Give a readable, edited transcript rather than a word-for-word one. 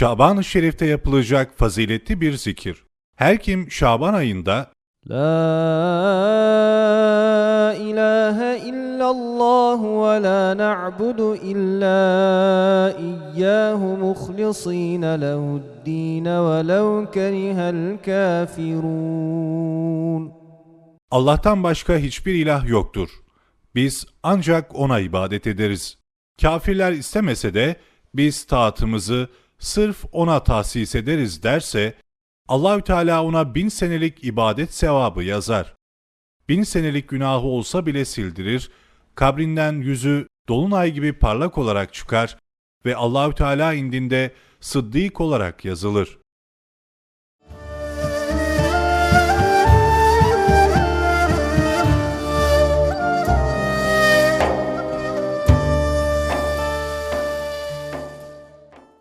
Şaban-ı Şerif'te yapılacak faziletli bir zikir. Her kim Şaban ayında La ilahe illallah ve la na'budu illa iyyahu muhlisina lehu'd-din ve lev kerihel kafirun. Allah'tan başka hiçbir ilah yoktur. Biz ancak O'na ibadet ederiz. Kafirler istemese de biz taatımızı sırf O'na tahsis ederiz derse, Allahü Teala ona 1000 senelik ibadet sevabı yazar. 1000 senelik günahı olsa bile sildirir, kabrinden yüzü dolunay gibi parlak olarak çıkar ve Allahü Teala indinde sıddık olarak yazılır.